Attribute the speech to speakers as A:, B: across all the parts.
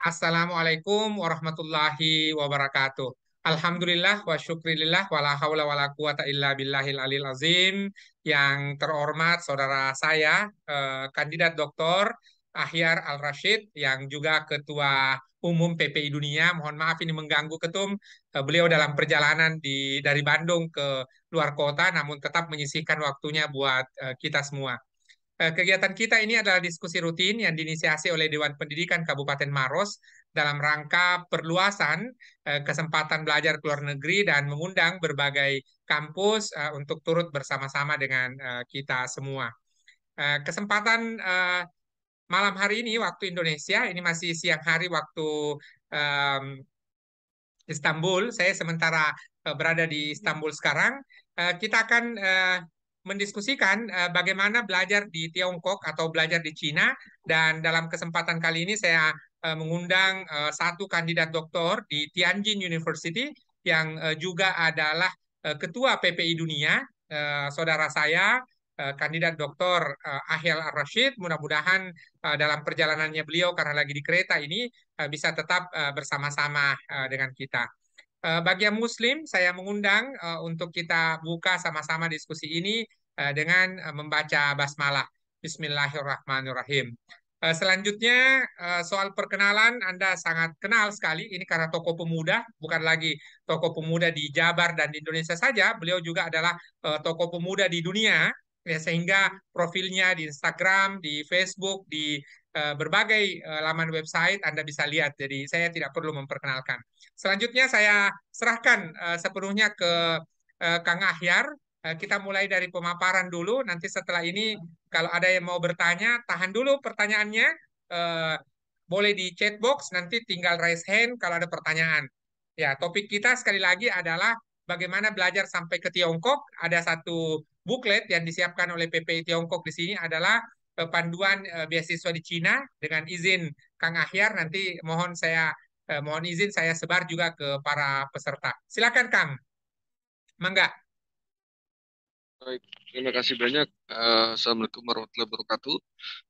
A: Assalamualaikum warahmatullahi wabarakatuh. Alhamdulillah wa syukrilillah wa la haula wa la quwata illa billahil alil azim. Yang terhormat saudara saya, kandidat doktor Ahyar Al-Rashid, yang juga Ketua Umum PPI Dunia. Mohon maaf ini mengganggu Ketum. Beliau dalam perjalanan dari Bandung ke luar kota, namun tetap menyisihkan waktunya buat kita semua. Kegiatan kita ini adalah diskusi rutin yang diinisiasi oleh Dewan Pendidikan Kabupaten Maros dalam rangka perluasan kesempatan belajar ke luar negeri dan mengundang berbagai kampus untuk turut bersama-sama dengan kita semua. Kesempatan malam hari ini waktu Indonesia, ini masih siang hari waktu em, Istanbul. Saya sementara berada di Istanbul sekarang. Kita akan mendiskusikan bagaimana belajar di Tiongkok atau belajar di Cina. Dan dalam kesempatan kali ini saya mengundang satu kandidat doktor di Tianjin University yang juga adalah ketua PPI Dunia, saudara saya, kandidat doktor Ahyal Ar-Rashid. Mudah-mudahan dalam perjalanannya beliau karena lagi di kereta ini bisa tetap bersama-sama dengan kita. Bagi yang Muslim, saya mengundang untuk kita buka sama-sama diskusi ini dengan membaca basmalah. Bismillahirrahmanirrahim. Selanjutnya, soal perkenalan, Anda sangat kenal sekali. Ini karena tokoh pemuda, bukan lagi tokoh pemuda di Jabar dan di Indonesia saja. Beliau juga adalah tokoh pemuda di dunia, ya, sehingga profilnya di Instagram, di Facebook, di berbagai laman website Anda bisa lihat. Jadi saya tidak perlu memperkenalkan. Selanjutnya saya serahkan sepenuhnya ke Kang Ahyar. Kita mulai dari pemaparan dulu. Nanti setelah ini kalau ada yang mau bertanya, tahan dulu pertanyaannya. Eh, Boleh di chat box, nanti tinggal raise hand kalau ada pertanyaan. Ya, topik kita sekali lagi adalah bagaimana belajar sampai ke Tiongkok. Ada satu booklet yang disiapkan oleh PPI Tiongkok di sini adalah panduan beasiswa di Cina. Dengan izin Kang Ahyar, nanti mohon izin saya sebar juga ke para peserta. Silakan Kang, mangga.
B: Baik, terima kasih banyak. Assalamualaikum warahmatullahi wabarakatuh.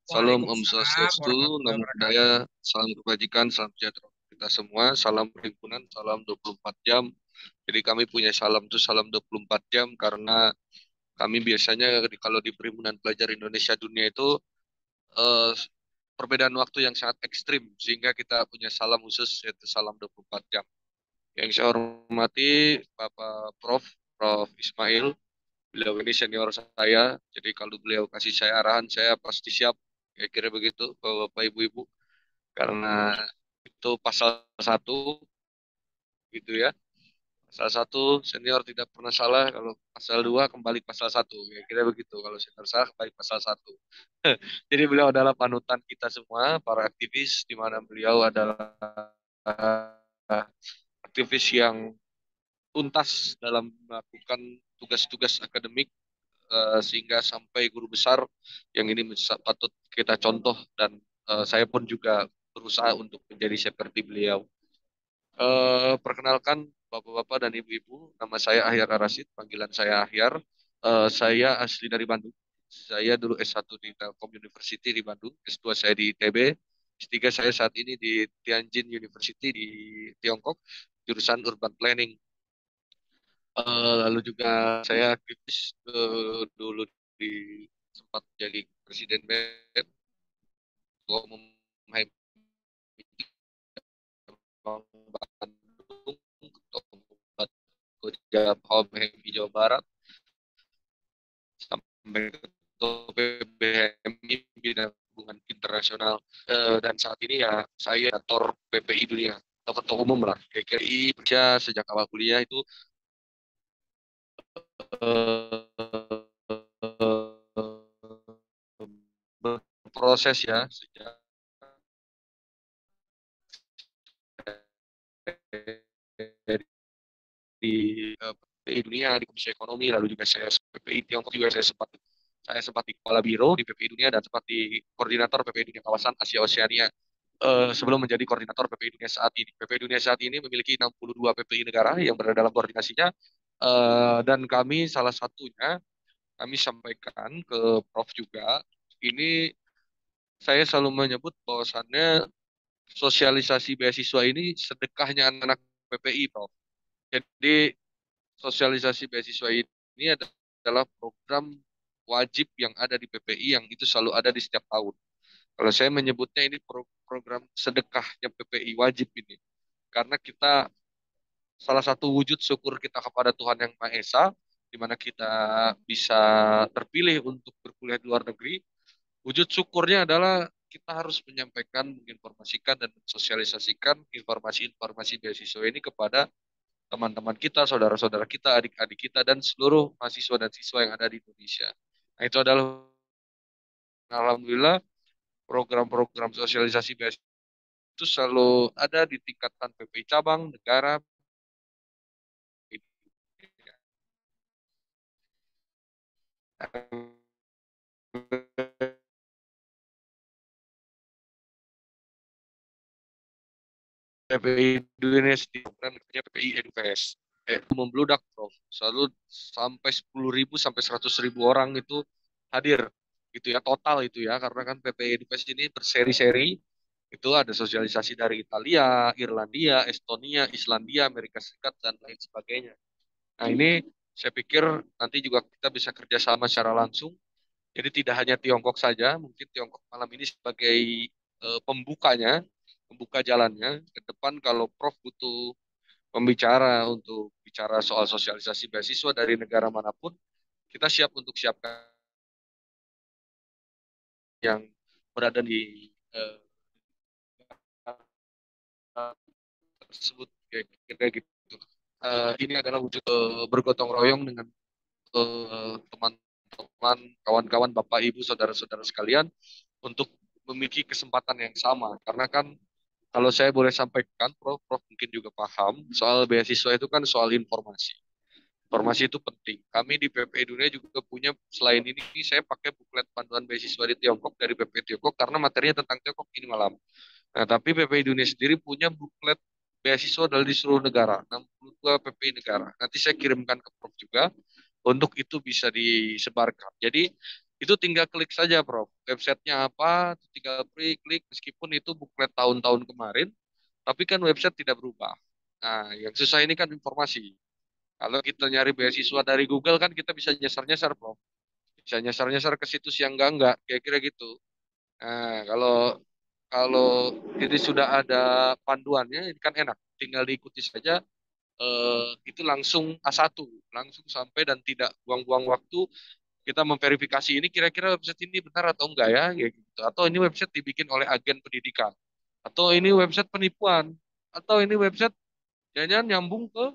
B: Salam Om
A: Waalaikumsalam
B: Swastiastu,
A: warahmatullahi
B: Namo
A: wabarakatuh.
B: Buddhaya, salam kebajikan, salam sejahtera untuk kita semua, salam perhimpunan, salam 24 jam. Jadi kami punya salam itu salam 24 jam karena kami biasanya kalau di Perhimpunan Pelajar Indonesia Dunia itu eh, perbedaan waktu yang sangat ekstrim sehingga kita punya salam khusus yaitu salam 24 jam. Yang saya hormati Bapak Prof Ismail. Beliau ini senior saya, jadi kalau beliau kasih saya arahan, saya pasti siap. Kira-kira begitu, Bapak Ibu-Ibu. Karena itu pasal satu, gitu ya. Pasal satu, senior tidak pernah salah. Kalau pasal dua, kembali pasal satu. Kira-kira begitu. Kalau senior salah, kembali pasal satu. Jadi beliau adalah panutan kita semua, para aktivis, di mana beliau adalah aktivis yang tuntas dalam melakukan tugas-tugas akademik sehingga sampai guru besar yang ini patut kita contoh dan saya pun juga berusaha untuk menjadi seperti beliau. Perkenalkan Bapak-bapak dan Ibu-ibu, nama saya Ahyar Arasid, panggilan saya Ahyar. Saya asli dari Bandung. Saya dulu S1 di Telkom University di Bandung, S2 saya di ITB, S3 saya saat ini di Tianjin University di Tiongkok, jurusan Urban Planning. Lalu juga saya aktivis dulu di sempat jadi presiden BEM, ketua umum HMI Bandung, ketua umum Koja HMI Jawa Barat, sampai ketua PBHMI bidang hubungan internasional. Dan saat ini ya saya kantor PPI Dunia atau ketua umum lah KKI kerja sejak awal kuliah itu berproses ya sejak di PPI Dunia di Komisi Ekonomi, lalu juga saya PPI Tiongkok juga saya sempat di kepala biro di PPI Dunia dan sempat di koordinator PPI Dunia kawasan Asia Oseania sebelum menjadi koordinator PPI Dunia saat ini. PPI Dunia saat ini memiliki 62 PPI negara yang berada dalam koordinasinya, dan kami salah satunya kami sampaikan ke Prof juga ini, saya selalu menyebut bahwasannya sosialisasi beasiswa ini sedekahnya anak-anak PPI, Prof. Jadi sosialisasi beasiswa ini adalah program wajib yang ada di PPI yang itu selalu ada di setiap tahun. Kalau saya menyebutnya ini program sedekahnya PPI wajib ini. Karena kita salah satu wujud syukur kita kepada Tuhan Yang Maha Esa, di mana kita bisa terpilih untuk berkuliah di luar negeri. Wujud syukurnya adalah kita harus menyampaikan, menginformasikan, dan mensosialisasikan informasi-informasi beasiswa ini kepada teman-teman kita, saudara-saudara kita, adik-adik kita, dan seluruh mahasiswa dan siswa yang ada di Indonesia. Nah, itu adalah alhamdulillah program-program sosialisasi beasiswa itu selalu ada di tingkatan PPI cabang, negara, PPI Indonesia dan PPI Edufest. Itu membludak, Prof. Selalu sampai 10.000 sampai 100.000 orang itu hadir. Gitu ya, total itu ya. Karena kan PPI Edufest ini berseri-seri. Itu ada sosialisasi dari Italia, Irlandia, Estonia, Islandia, Amerika Serikat, dan lain sebagainya. Nah, ini saya pikir nanti juga kita bisa kerjasama secara langsung. Jadi tidak hanya Tiongkok saja, mungkin Tiongkok malam ini sebagai pembukanya, membuka jalannya ke depan kalau Prof butuh pembicara untuk bicara soal sosialisasi beasiswa dari negara manapun, kita siap untuk siapkan yang berada di tersebut kayak gitu. Ini adalah wujud bergotong royong dengan teman-teman, kawan-kawan, Bapak, Ibu, saudara-saudara sekalian untuk memiliki kesempatan yang sama. Karena kan kalau saya boleh sampaikan, Prof mungkin juga paham, soal beasiswa itu kan soal informasi. Informasi itu penting. Kami di PPI Dunia juga punya, selain ini, saya pakai buklet panduan beasiswa di Tiongkok dari PPI Tiongkok karena materinya tentang Tiongkok ini malam. Nah, tapi PPI Dunia sendiri punya buklet beasiswa dari seluruh negara, 62 PPI negara. Nanti saya kirimkan ke Prof juga untuk itu bisa disebarkan. Jadi itu tinggal klik saja, Prof. Websitenya apa, tinggal klik, meskipun itu buklet tahun-tahun kemarin, tapi kan website tidak berubah. Nah, yang susah ini kan informasi. Kalau kita nyari beasiswa dari Google kan kita bisa nyasar-nyasar, Prof. Bisa nyasar-nyasar ke situs yang enggak, kira-kira gitu. Nah, kalau kalau ini sudah ada panduannya, ini kan enak. Tinggal diikuti saja, itu langsung A1, langsung sampai dan tidak buang-buang waktu kita memverifikasi ini kira-kira website ini benar atau enggak ya, kayak gitu. Atau ini website dibikin oleh agen pendidikan, atau ini website penipuan, atau ini website jangan nyambung ke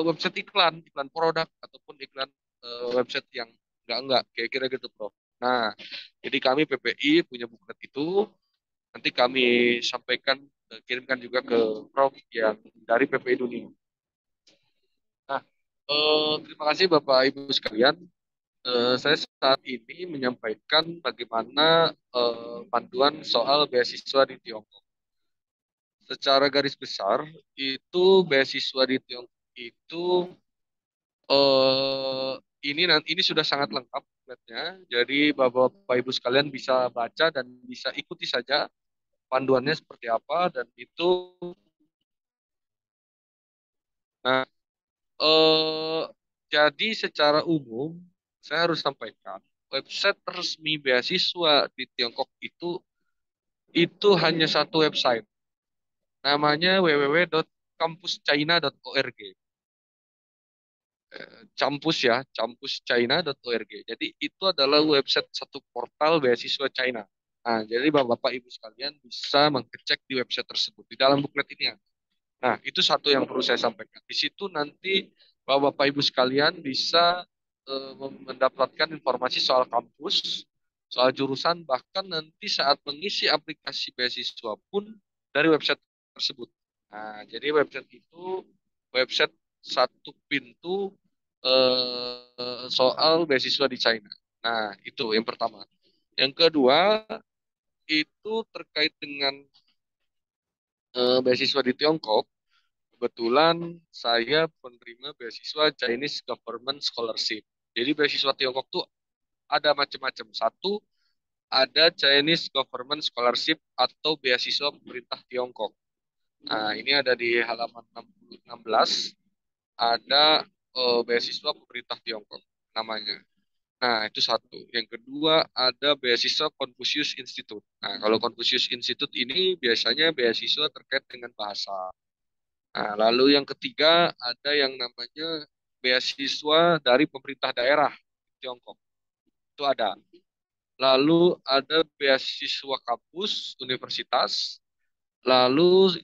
B: website iklan, iklan produk ataupun iklan website yang enggak, kira-kira gitu, Prof. Nah, jadi kami PPI punya buklet itu, nanti kami sampaikan, kirimkan juga ke Prof yang dari PPI Dunia. Nah, terima kasih Bapak Ibu sekalian. Saya saat ini menyampaikan bagaimana panduan soal beasiswa di Tiongkok. Secara garis besar, itu beasiswa di Tiongkok itu eh, ini sudah sangat lengkap bukunya. Jadi Bapak Ibu sekalian bisa baca dan bisa ikuti saja panduannya seperti apa dan itu. Nah, eh, jadi secara umum saya harus sampaikan website resmi beasiswa di Tiongkok itu hanya satu website, namanya www.campuschina.org. Campus ya, campuschina.org. Jadi itu adalah website satu portal beasiswa China. Nah, jadi Bapak Ibu sekalian bisa mengecek di website tersebut. Di dalam buklet ini ya. Nah, itu satu yang perlu saya sampaikan. Di situ nanti Bapak Ibu sekalian bisa mendapatkan informasi soal kampus, soal jurusan, bahkan nanti saat mengisi aplikasi beasiswa pun dari website tersebut. Nah, jadi website itu website satu pintu soal beasiswa di China. Nah, itu yang pertama. Yang kedua, itu terkait dengan beasiswa di Tiongkok. Kebetulan saya penerima beasiswa Chinese Government Scholarship. Jadi beasiswa Tiongkok tuh ada macam-macam. Satu, ada Chinese Government Scholarship atau beasiswa pemerintah Tiongkok. Nah, ini ada di halaman 16, ada beasiswa pemerintah Tiongkok namanya. Nah, itu satu. Yang kedua, ada beasiswa Confucius Institute. Nah, kalau Confucius Institute ini biasanya beasiswa terkait dengan bahasa. Nah, lalu yang ketiga, ada yang namanya beasiswa dari pemerintah daerah Tiongkok. Itu ada. Lalu ada beasiswa kampus, universitas. Lalu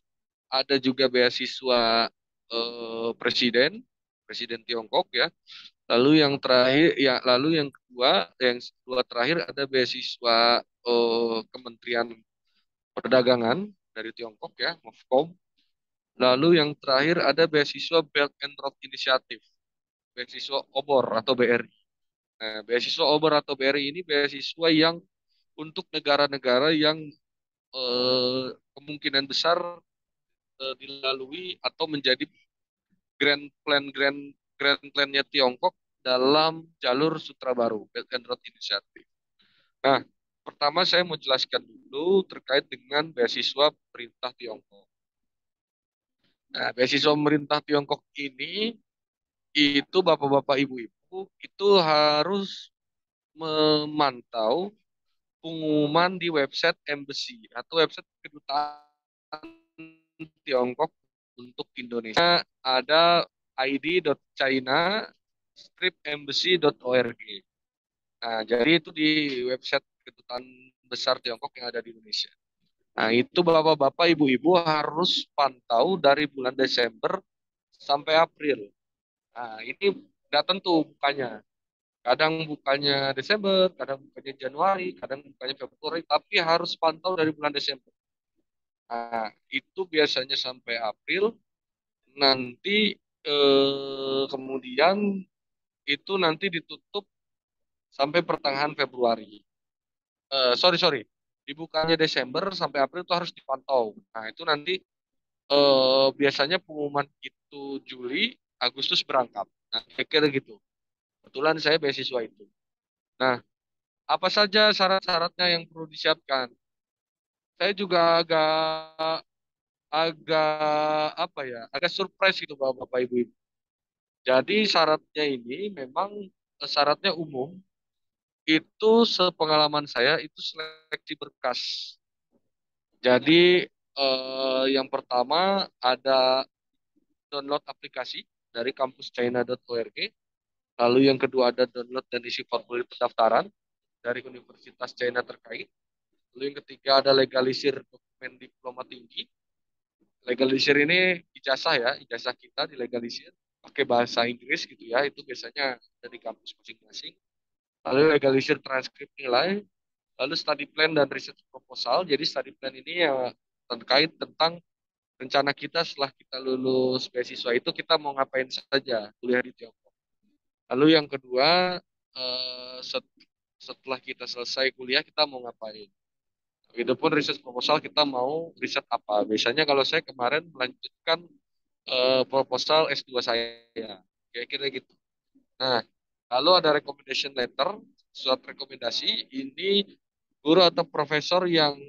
B: ada juga beasiswa presiden, presiden Tiongkok ya. Lalu yang kedua terakhir ada beasiswa Kementerian Perdagangan dari Tiongkok ya, MOFCOM. Lalu yang terakhir ada beasiswa Belt and Road Initiative, beasiswa OBOR atau BRI. Nah, beasiswa OBOR atau BRI ini beasiswa yang untuk negara-negara yang kemungkinan besar dilalui atau menjadi grand plan-nya Tiongkok dalam jalur Sutra Baru, Belt and Road Initiative. Nah, pertama saya mau jelaskan dulu terkait dengan beasiswa pemerintah Tiongkok. Nah, beasiswa pemerintah Tiongkok ini itu bapak-bapak, ibu-ibu itu harus memantau pengumuman di website embassy atau website kedutaan Tiongkok untuk Indonesia. Ada id.china-embassy.org. Nah, jadi itu di website kedutaan besar Tiongkok yang ada di Indonesia. Nah, itu bapak-bapak, ibu-ibu harus pantau dari bulan Desember sampai April. Nah, ini nggak tentu bukannya. Kadang bukannya Desember, kadang bukannya Januari, kadang bukannya Februari, tapi harus pantau dari bulan Desember. Nah, itu biasanya sampai April, nanti kemudian itu nanti ditutup sampai pertengahan Februari. Sorry, dibukanya Desember sampai April itu harus dipantau. Nah, itu nanti biasanya pengumuman itu Juli, Agustus berangkat. Nah, kira-kira gitu. Kebetulan saya beasiswa itu. Nah, apa saja syarat-syaratnya yang perlu disiapkan? Saya juga agak agak apa ya, agak surprise gitu Bapak Ibu. Jadi syaratnya ini memang syaratnya umum. Itu sepengalaman saya itu seleksi berkas. Jadi yang pertama ada download aplikasi dari kampuschina.org. Lalu yang kedua ada download dan isi formulir pendaftaran dari universitas China terkait. Lalu yang ketiga ada legalisir dokumen diploma tinggi. Legalisir ini ijazah ya, ijazah kita dilegalisir pakai bahasa Inggris gitu ya, itu biasanya dari kampus masing-masing. Lalu legalisir transkrip nilai, lalu study plan dan research proposal. Jadi study plan ini ya terkait tentang rencana kita setelah kita lulus beasiswa itu kita mau ngapain saja kuliah di Tiongkok. Lalu yang kedua, setelah kita selesai kuliah kita mau ngapain. Itu pun riset proposal kita mau riset apa. Biasanya kalau saya kemarin melanjutkan proposal S2 saya. Kira-kira gitu. Nah, lalu ada recommendation letter, surat rekomendasi. Ini guru atau profesor yang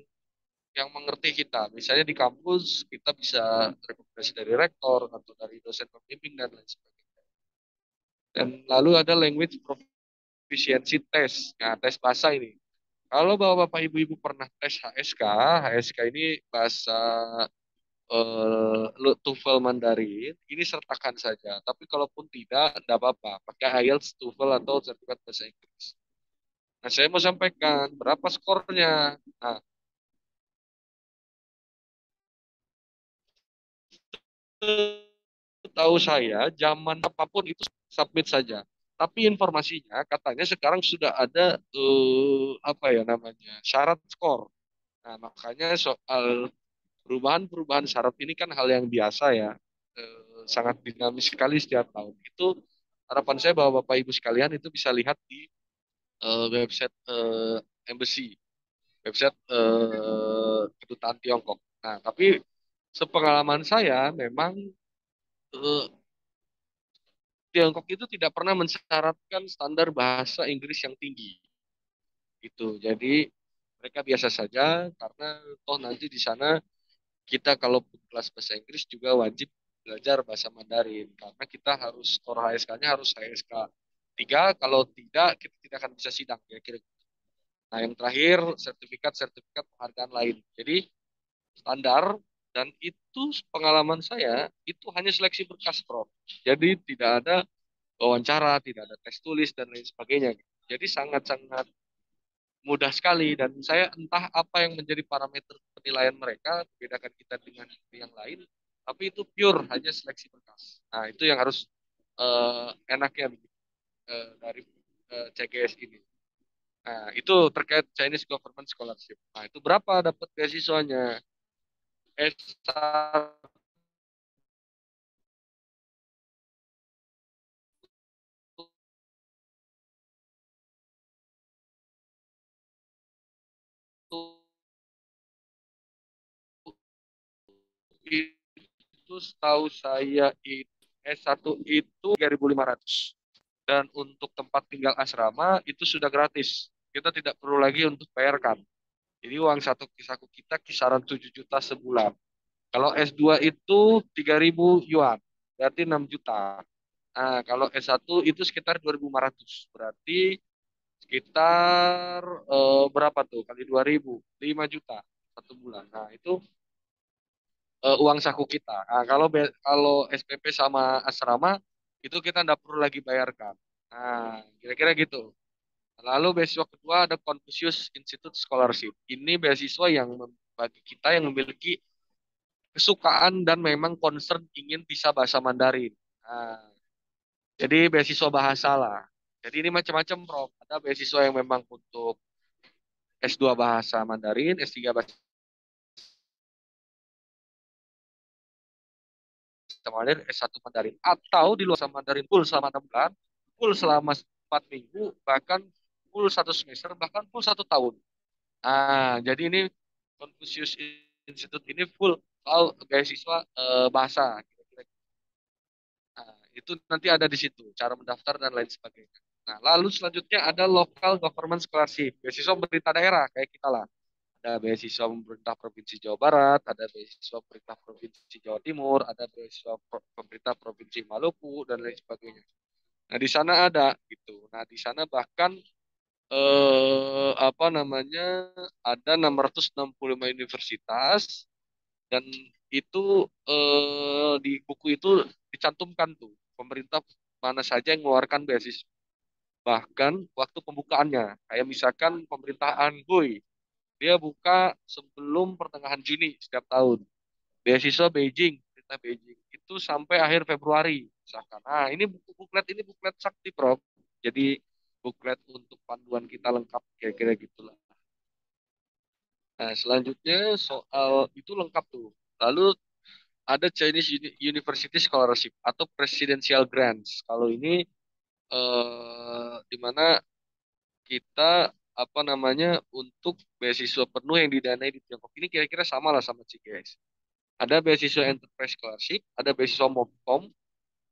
B: mengerti kita. Misalnya di kampus kita bisa rekomendasi dari rektor atau dari dosen pembimbing dan lain sebagainya. Dan lalu ada language proficiency test. Nah, tes bahasa ini. Kalau bapak-bapak ibu-ibu pernah tes HSK, HSK ini bahasa TOEFL Mandarin, ini sertakan saja. Tapi kalaupun tidak apa-apa. Pakai IELTS, TOEFL atau sertifikat bahasa Inggris. Nah, saya mau sampaikan berapa skornya. Nah, tahu saya, zaman apapun itu submit saja. Tapi informasinya katanya sekarang sudah ada apa ya namanya syarat skor. Nah, makanya soal perubahan-perubahan syarat ini kan hal yang biasa ya, sangat dinamis sekali setiap tahun. Itu harapan saya bahwa Bapak Ibu sekalian itu bisa lihat di website embassy, website kedutaan Tiongkok. Nah, tapi sepengalaman saya memang eh, Tiongkok itu tidak pernah mensyaratkan standar bahasa Inggris yang tinggi. Gitu. Jadi Mereka biasa saja karena toh nanti di sana kita kalau kelas bahasa Inggris juga wajib belajar bahasa Mandarin karena kita harus skor HSK-nya harus HSK 3, kalau tidak kita tidak akan bisa sidang kira-kira. Nah, yang terakhir sertifikat-sertifikat penghargaan lain. Jadi standar dan itu pengalaman saya itu hanya seleksi berkas, Prof. Jadi tidak ada wawancara, tidak ada tes tulis dan lain sebagainya. Jadi sangat-sangat mudah sekali dan saya entah apa yang menjadi parameter penilaian mereka bedakan kita dengan yang lain, tapi itu pure hanya seleksi berkas. Nah, itu yang harus enaknya dari CGS ini. Nah, itu terkait Chinese Government Scholarship. Nah, itu berapa dapat beasiswanya? S1 itu setahu saya S1 itu 3.500. Dan untuk tempat tinggal asrama itu sudah gratis. Kita tidak perlu lagi untuk bayarkan. Jadi uang satu saku kita kisaran 7 juta sebulan. Kalau S2 itu 3.000 yuan, berarti 6 juta. Nah, kalau S1 itu sekitar 2.500, berarti sekitar berapa tuh kali 2.000, 5 juta satu bulan. Nah, itu uang saku kita. Nah, kalau SPP sama asrama itu kita tidak perlu lagi bayarkan. Nah, kira-kira gitu. Lalu beasiswa kedua ada Confucius Institute Scholarship. Ini beasiswa yang bagi kita yang memiliki kesukaan dan memang concern ingin bisa bahasa Mandarin. Nah, jadi beasiswa bahasa lah. Jadi ini macam-macam, Prof. Ada beasiswa yang memang untuk S2 bahasa Mandarin, S3 bahasa Mandarin, S1 Mandarin. Atau di luar bahasa Mandarin full selama 6 bulan, full selama 4 minggu, bahkan full 1 semester, bahkan full 1 tahun. Nah, jadi ini Confucius Institute ini full soal beasiswa bahasa. Kira-kira. Nah, itu nanti ada di situ, cara mendaftar dan lain sebagainya. Nah, lalu selanjutnya ada local government scholarship, beasiswa pemerintah daerah kayak kita lah. Ada beasiswa pemerintah Provinsi Jawa Barat, ada beasiswa pemerintah Provinsi Jawa Timur, ada beasiswa pemerintah Provinsi Maluku dan lain sebagainya. Nah, di sana ada gitu. Nah, di sana bahkan apa namanya ada 665 universitas dan itu di buku itu dicantumkan tuh pemerintah mana saja yang mengeluarkan beasiswa. Bahkan waktu pembukaannya, kayak misalkan pemerintahan Hui, dia buka sebelum pertengahan Juni setiap tahun. Beasiswa Beijing, pemerintah Beijing itu sampai akhir Februari misalkan. Nah, ini buklet sakti, Prof. Jadi buklet untuk panduan kita lengkap kira-kira gitulah. Nah, selanjutnya soal itu lengkap tuh. Lalu ada Chinese University Scholarship atau Presidential Grants. Kalau ini di mana kita apa namanya untuk beasiswa penuh yang didanai di Tiongkok ini kira-kira sama lah sama CGS. Ada beasiswa Enterprise Scholarship, ada beasiswa MOFCOM.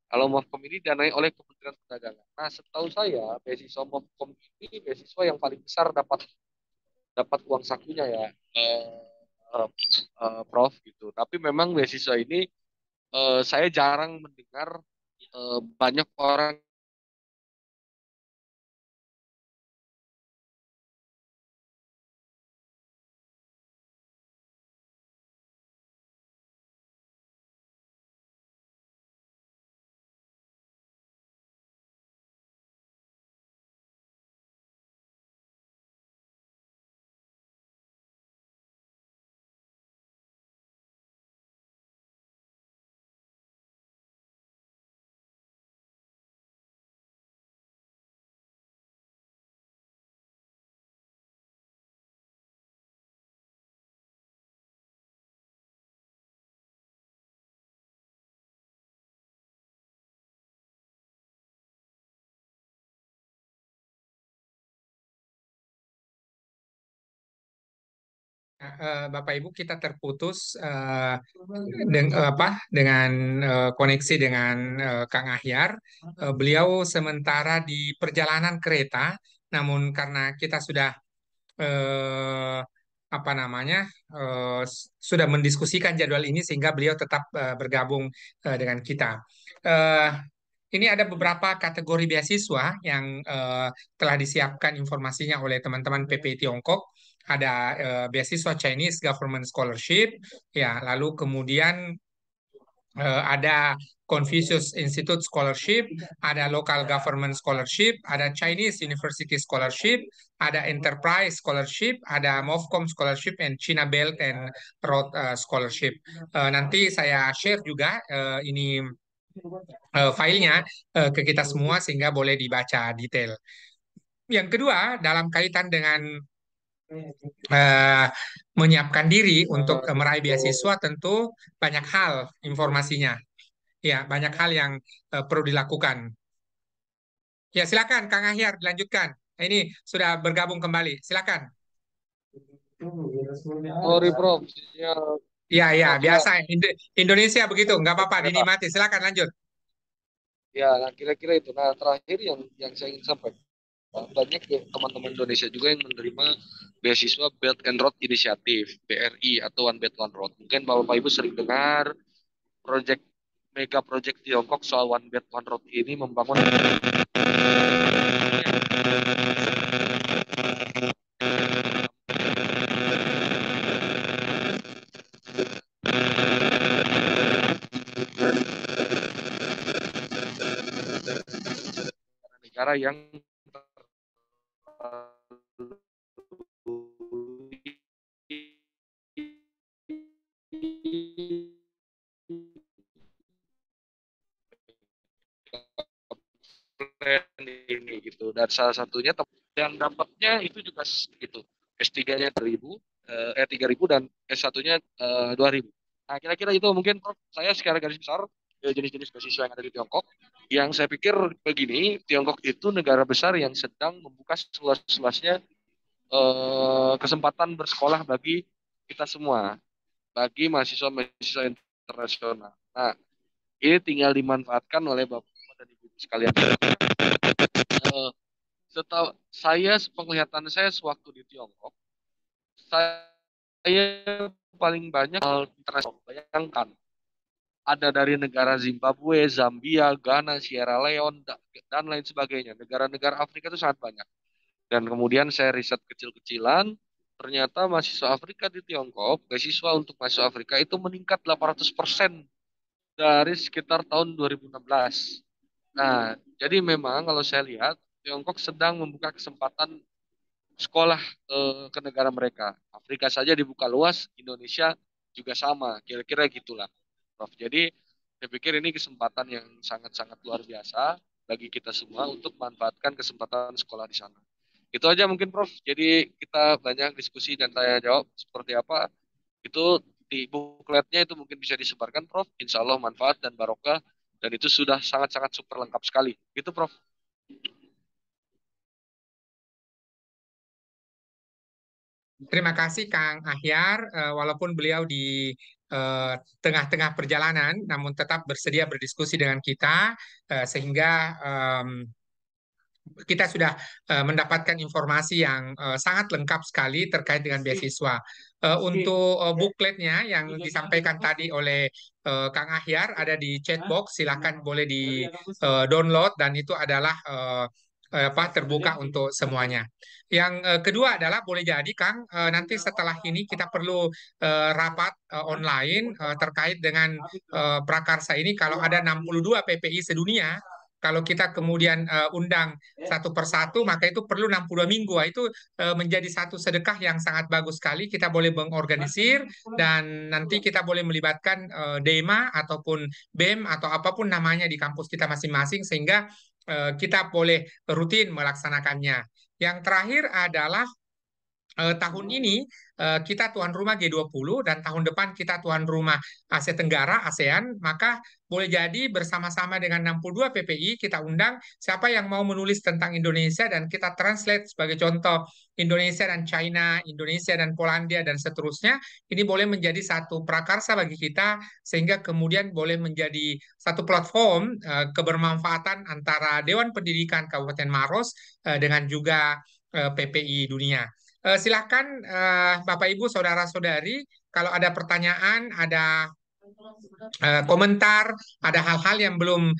B: Kalau MOFCOM ini didanai oleh Kementerian Perdagangan. Nah, setahu saya beasiswa MOFCOM ini beasiswa yang paling besar dapat dapat uang sakunya ya, eh, Prof gitu. Tapi memang beasiswa ini saya jarang mendengar banyak orang
A: Bapak Ibu kita terputus dengan koneksi dengan Kang Ahyar. Beliau sementara di perjalanan kereta, namun karena kita sudah eh, apa namanya sudah mendiskusikan jadwal ini sehingga beliau tetap bergabung dengan kita. Eh, ini ada beberapa kategori beasiswa yang telah disiapkan informasinya oleh teman-teman PPI Tiongkok. Ada beasiswa Chinese Government Scholarship, ya, lalu kemudian ada Confucius Institute Scholarship, ada Local Government Scholarship, ada Chinese University Scholarship, ada Enterprise Scholarship, ada MOFCOM Scholarship, and China Belt and Road Scholarship. Nanti saya share juga ini filenya ke kita semua sehingga boleh dibaca detail. Yang kedua, dalam kaitan dengan eh, menyiapkan diri untuk meraih beasiswa, tentu banyak hal informasinya. Ya, banyak hal yang perlu dilakukan. Ya, silakan Kang Ahyar dilanjutkan. Ini sudah bergabung kembali. Silakan.
B: Sorry, Prof. Ya,
A: Ya, ya,
B: Prof, ya.
A: biasa. Indonesia begitu, nggak apa-apa,
B: Ya,
A: dinikmati. Silakan lanjut.
B: ya, nah, kira-kira itu. Nah, terakhir yang saya ingin sampaikan, banyak ya teman-teman Indonesia juga yang menerima beasiswa Belt and Road Initiative, BRI atau One Belt One Road. Mungkin Bapak Ibu sering dengar proyek mega project Tiongkok soal One Belt One Road ini membangun negara yang ini gitu. Dan salah satunya yang dapatnya itu juga gitu. S3-nya 3.000, 3.000 dan S1-nya 2.000. Nah, kira-kira itu mungkin Prof, saya secara garis besar jenis-jenis beasiswa yang ada di Tiongkok. Yang saya pikir begini, Tiongkok itu negara besar yang sedang membuka seluas-luasnya kesempatan bersekolah bagi kita semua, bagi mahasiswa-mahasiswa internasional. Nah, ini tinggal dimanfaatkan oleh Bapak dan Ibu sekalian. Eh, Setahu saya, penglihatan saya sewaktu di Tiongkok, saya paling banyak internasional. Bayangkan, ada dari negara Zimbabwe, Zambia, Ghana, Sierra Leone, dan lain sebagainya. Negara-negara Afrika itu sangat banyak. Dan kemudian saya riset kecil-kecilan, ternyata mahasiswa Afrika di Tiongkok, beasiswa untuk mahasiswa Afrika itu meningkat 800% dari sekitar tahun 2016. Nah, jadi memang kalau saya lihat, Tiongkok sedang membuka kesempatan sekolah ke negara mereka. Afrika saja dibuka luas, Indonesia juga sama, kira-kira gitulah, Prof. Jadi saya pikir ini kesempatan yang sangat-sangat luar biasa bagi kita semua untuk manfaatkan kesempatan sekolah di sana. Itu aja mungkin, Prof. Jadi kita banyak diskusi dan tanya jawab seperti apa. Itu di bukletnya itu mungkin bisa disebarkan, Prof. Insya Allah manfaat dan barokah. Dan itu sudah sangat-sangat super lengkap sekali. Gitu, Prof.
A: Terima kasih Kang Ahyar, walaupun beliau di tengah-tengah perjalanan, namun tetap bersedia berdiskusi dengan kita, sehingga kita sudah mendapatkan informasi yang sangat lengkap sekali terkait dengan beasiswa. Untuk bukletnya yang disampaikan tadi oleh Kang Ahyar ada di chatbox, silakan boleh di download dan itu adalah apa terbuka untuk semuanya. Yang kedua adalah boleh jadi Kang nanti setelah ini kita perlu rapat online terkait dengan prakarsa ini kalau ada 62 PPI sedunia. Kalau kita kemudian undang satu persatu, maka itu perlu 62 minggu. Itu menjadi satu sedekah yang sangat bagus sekali. Kita boleh mengorganisir dan nanti kita boleh melibatkan DEMA ataupun BEM atau apapun namanya di kampus kita masing-masing sehingga kita boleh rutin melaksanakannya. Yang terakhir adalah tahun ini kita tuan rumah G20 dan tahun depan kita tuan rumah Asia Tenggara, ASEAN, maka boleh jadi bersama-sama dengan 62 PPI kita undang siapa yang mau menulis tentang Indonesia dan kita translate sebagai contoh Indonesia dan China, Indonesia dan Polandia dan seterusnya. Ini boleh menjadi satu prakarsa bagi kita sehingga kemudian boleh menjadi satu platform kebermanfaatan antara Dewan Pendidikan Kabupaten Maros dengan juga PPI Dunia. Silahkan Bapak Ibu saudara-saudari kalau ada pertanyaan, ada komentar, ada hal-hal yang belum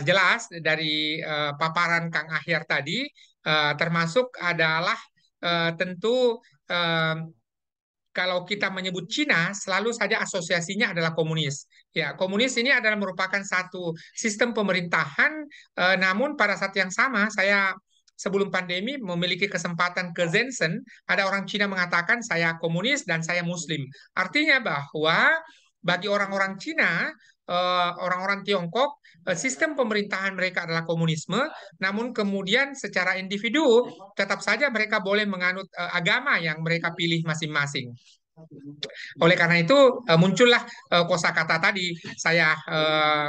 A: jelas dari paparan Kang Ahyar tadi, termasuk adalah tentu kalau kita menyebut Cina, selalu saja asosiasinya adalah komunis. Ya, komunis ini adalah merupakan satu sistem pemerintahan, namun pada saat yang sama saya sebelum pandemi memiliki kesempatan ke Shenzhen, ada orang Cina mengatakan saya komunis dan saya Muslim. Artinya bahwa bagi orang-orang Cina, orang-orang Tiongkok, sistem pemerintahan mereka adalah komunisme, namun kemudian secara individu tetap saja mereka boleh menganut agama yang mereka pilih masing-masing. Oleh karena itu muncullah kosakata tadi saya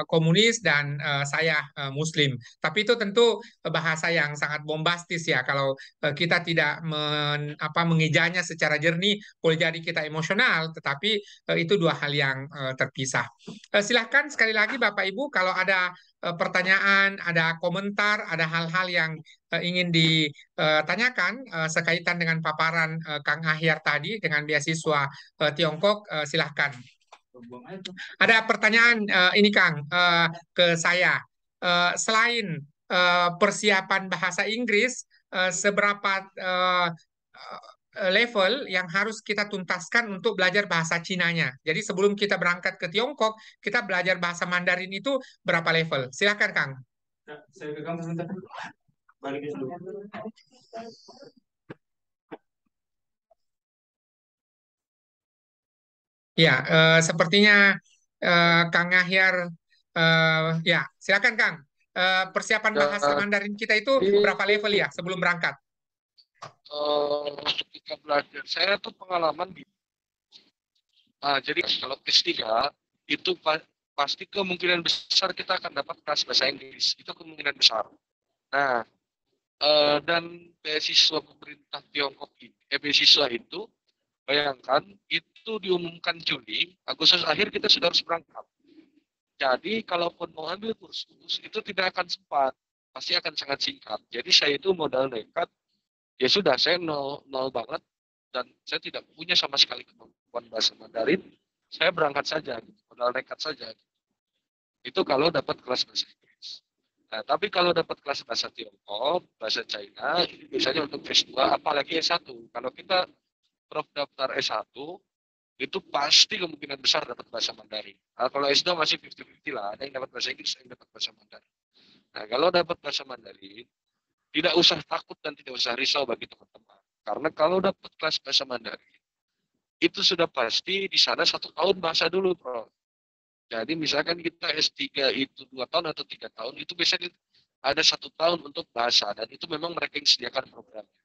A: komunis dan saya Muslim. Tapi itu tentu bahasa yang sangat bombastis ya. Kalau kita tidak mengejanya secara jernih, boleh jadi kita emosional. Tetapi itu dua hal yang terpisah. Silahkan sekali lagi Bapak Ibu kalau ada pertanyaan, ada komentar, ada hal-hal yang ingin ditanyakan sekaitan dengan paparan Kang Ahyar tadi dengan beasiswa Tiongkok, silahkan. Ada pertanyaan ini Kang ke saya. Selain persiapan bahasa Inggris, seberapa level yang harus kita tuntaskan untuk belajar bahasa Cinanya. Jadi sebelum kita berangkat ke Tiongkok, kita belajar bahasa Mandarin itu berapa level? Silahkan Kang. Saya pegang sebentar. Balikin dulu. Ya, sepertinya Kang Ahyar, ya, silakan Kang. Persiapan bahasa Mandarin kita itu berapa level ya sebelum berangkat?
B: Ketika belajar, saya tuh pengalaman di, jadi kalau S3 itu pasti kemungkinan besar kita akan dapat kelas bahasa Inggris, itu kemungkinan besar. Nah, dan beasiswa pemerintah Tiongkok ini, beasiswa itu, bayangkan itu diumumkan Juni, Agustus akhir kita sudah harus berangkat. Jadi kalaupun mau ambil kursus itu tidak akan sempat, pasti akan sangat singkat. Jadi saya itu modal nekat, ya sudah saya nol banget dan saya tidak punya sama sekali kemampuan bahasa Mandarin. Saya berangkat saja, modal nekat saja. Itu kalau dapat kelas bahasa Inggris. Nah, tapi kalau dapat kelas bahasa Tiongkok, bahasa China, ini biasanya untuk S2, apalagi S1. Kalau kita prof daftar S1, itu pasti kemungkinan besar dapat bahasa Mandarin. Nah, kalau S2 masih 50-50 lah, ada yang dapat bahasa Inggris, ada yang dapat bahasa Mandarin. Nah, kalau dapat bahasa Mandarin, tidak usah takut dan tidak usah risau bagi teman-teman. Karena kalau dapat kelas bahasa Mandarin, itu sudah pasti di sana 1 tahun bahasa dulu, bro. Jadi misalkan kita S3 itu 2 tahun atau 3 tahun, itu biasanya ada 1 tahun untuk bahasa, dan itu memang mereka yang sediakan programnya.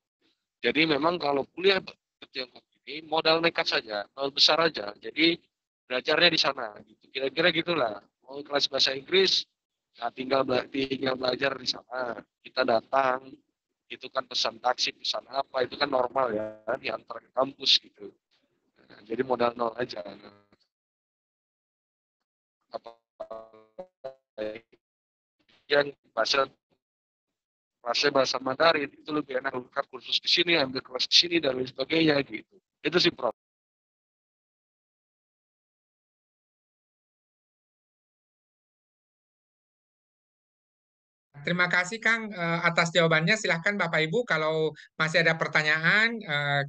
B: Jadi memang kalau kuliah ke Tiongkok ini modal nekat saja, modal besar aja. Jadi belajarnya di sana gitu. Kira-kira gitulah. Mau kelas bahasa Inggris, nah tinggal belajar di sana. Kita datang, itu kan pesan taksi, pesan apa, itu kan normal ya, diantar ke kampus gitu. Nah, jadi modal nol aja. Apa yang bahasa Mandarin itu lebih enak buka kursus di sini, ambil kelas di sini dan lain sebagainya gitu. Itu sih Prof.
A: Terima kasih Kang atas jawabannya. Silahkan Bapak Ibu kalau masih ada pertanyaan,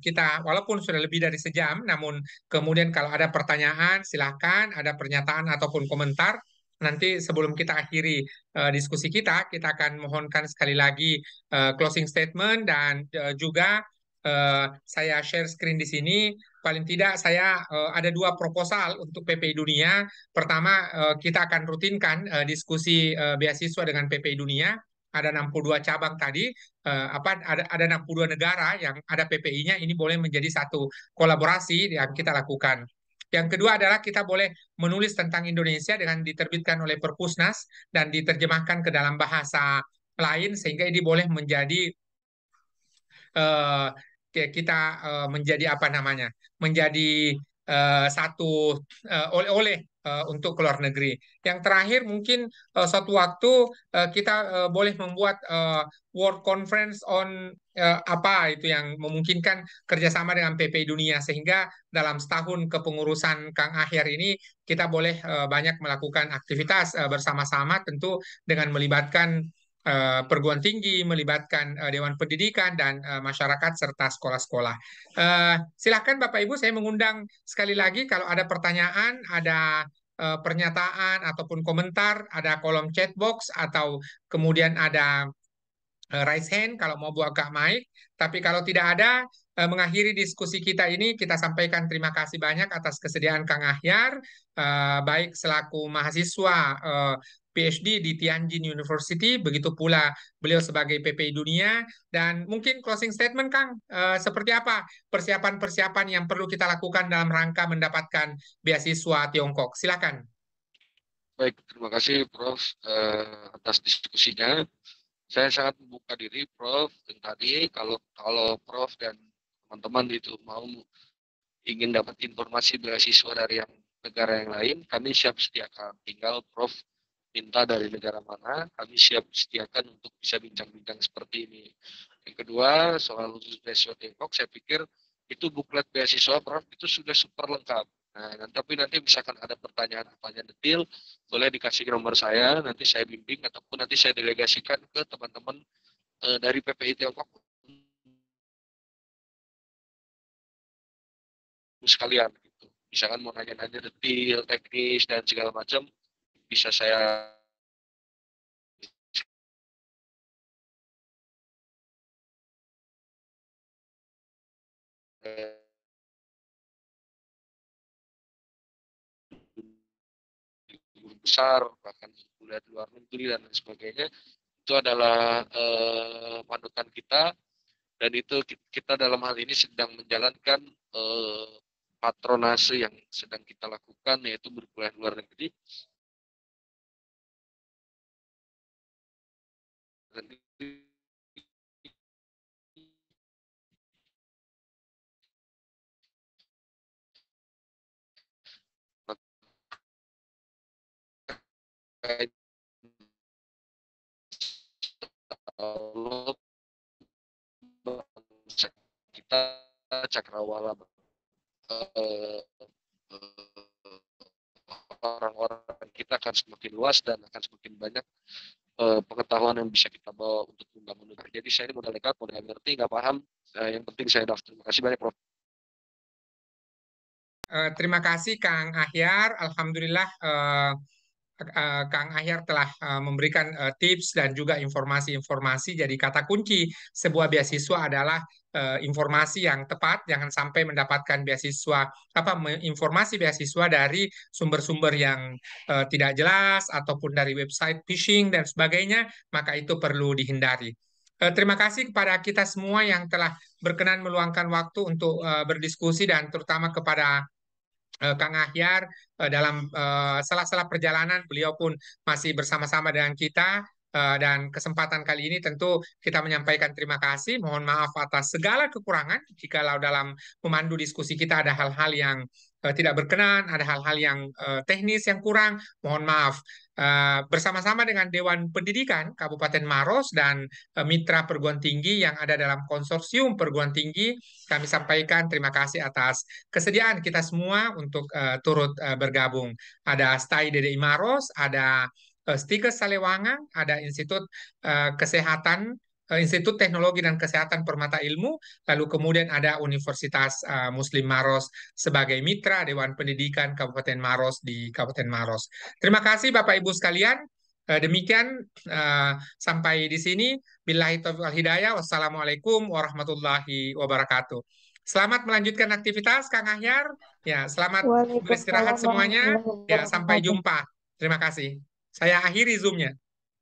A: kita walaupun sudah lebih dari sejam, namun kemudian kalau ada pertanyaan silahkan, ada pernyataan ataupun komentar. Nanti sebelum kita akhiri diskusi kita akan mohonkan sekali lagi closing statement dan juga saya share screen di sini. Paling tidak saya ada dua proposal untuk PPI Dunia. Pertama, kita akan rutinkan diskusi beasiswa dengan PPI Dunia. Ada 62 cabang tadi, ada 62 negara yang ada PPI-nya. Ini boleh menjadi satu kolaborasi yang kita lakukan. Yang kedua adalah kita boleh menulis tentang Indonesia dengan diterbitkan oleh Perpusnas dan diterjemahkan ke dalam bahasa lain sehingga ini boleh menjadi kita menjadi apa namanya? Menjadi satu oleh-oleh untuk ke luar negeri. Yang terakhir mungkin suatu waktu kita boleh membuat World Conference on apa itu yang memungkinkan kerjasama dengan PPI Dunia sehingga dalam setahun kepengurusan Kang Ahyar ini kita boleh banyak melakukan aktivitas bersama-sama tentu dengan melibatkan perguruan tinggi, melibatkan Dewan Pendidikan dan masyarakat serta sekolah-sekolah. Silakan Bapak Ibu, saya mengundang sekali lagi kalau ada pertanyaan, ada pernyataan ataupun komentar, ada kolom chat box atau kemudian ada raise hand kalau mau buka mic. Tapi kalau tidak ada, mengakhiri diskusi kita ini, kita sampaikan terima kasih banyak atas kesediaan Kang Ahyar, baik selaku mahasiswa PhD di Tianjin University, begitu pula beliau sebagai PPI Dunia, dan mungkin closing statement Kang, seperti apa persiapan-persiapan yang perlu kita lakukan dalam rangka mendapatkan beasiswa Tiongkok. Silakan.
B: Baik, terima kasih Prof atas diskusinya. Saya sangat membuka diri Prof. Dan tadi kalau kalau Prof dan teman-teman itu mau ingin dapat informasi beasiswa dari yang negara yang lain, kami siap sediakan. Tinggal Prof minta dari negara mana, kami siap sediakan untuk bisa bincang-bincang seperti ini. Yang kedua, soal khusus beasiswa Tiongkok, saya pikir itu buklet beasiswa Prof itu sudah super lengkap. Nah, tapi nanti misalkan ada pertanyaan-pertanyaan detail, boleh dikasih nomor saya, nanti saya bimbing ataupun nanti saya delegasikan ke teman-teman dari PPI Tiongkok sekalian gitu. Misalkan mau nanya-nanya detail, teknis dan segala macam, bisa saya guru besar, bahkan kuliah di luar negeri dan lain sebagainya, itu adalah panutan kita dan itu kita dalam hal ini sedang menjalankan patronase yang sedang kita lakukan yaitu berkuliah di luar negeri. Dan kita cakrawala orang-orang kita akan semakin luas dan akan semakin banyak pengetahuan yang bisa kita bawa untuk membangun negara. Jadi saya ini modal nekat, modal ngerti, nggak paham. Yang penting saya daftar. Terima kasih banyak, Prof.
A: Terima kasih Kang Ahyar. Alhamdulillah Kang Ahyar telah memberikan tips dan juga informasi-informasi. Jadi kata kunci sebuah beasiswa adalah informasi yang tepat. Jangan sampai mendapatkan beasiswa informasi beasiswa dari sumber-sumber yang tidak jelas ataupun dari website phishing dan sebagainya. Maka itu perlu dihindari. Terima kasih kepada kita semua yang telah berkenan meluangkan waktu untuk berdiskusi dan terutama kepada Kang Ahyar dalam sela-sela perjalanan beliau pun masih bersama-sama dengan kita dan kesempatan kali ini tentu kita menyampaikan terima kasih. Mohon maaf atas segala kekurangan jikalau dalam memandu diskusi kita ada hal-hal yang tidak berkenan, ada hal-hal yang teknis yang kurang. Mohon maaf. Bersama-sama dengan Dewan Pendidikan Kabupaten Maros dan mitra perguruan tinggi yang ada dalam konsorsium perguruan tinggi, kami sampaikan terima kasih atas kesediaan kita semua untuk turut bergabung. Ada STAI DDI Maros, ada Stikes Salewangang, ada Kesehatan, Institut Teknologi dan Kesehatan Permata Ilmu, lalu kemudian ada Universitas Muslim Maros sebagai mitra Dewan Pendidikan Kabupaten Maros di Kabupaten Maros. Terima kasih Bapak Ibu sekalian. Demikian sampai di sini. Billahi taufiq wal hidayah. Wassalamualaikum warahmatullahi wabarakatuh. Selamat melanjutkan aktivitas, Kang Ahyar. Ya, selamat beristirahat
C: Waalaikumsalam
A: semuanya.
C: warahmatullahi
A: Ya, sampai
C: wabarakatuh.
A: jumpa. Terima kasih. Saya akhiri Zoom-nya.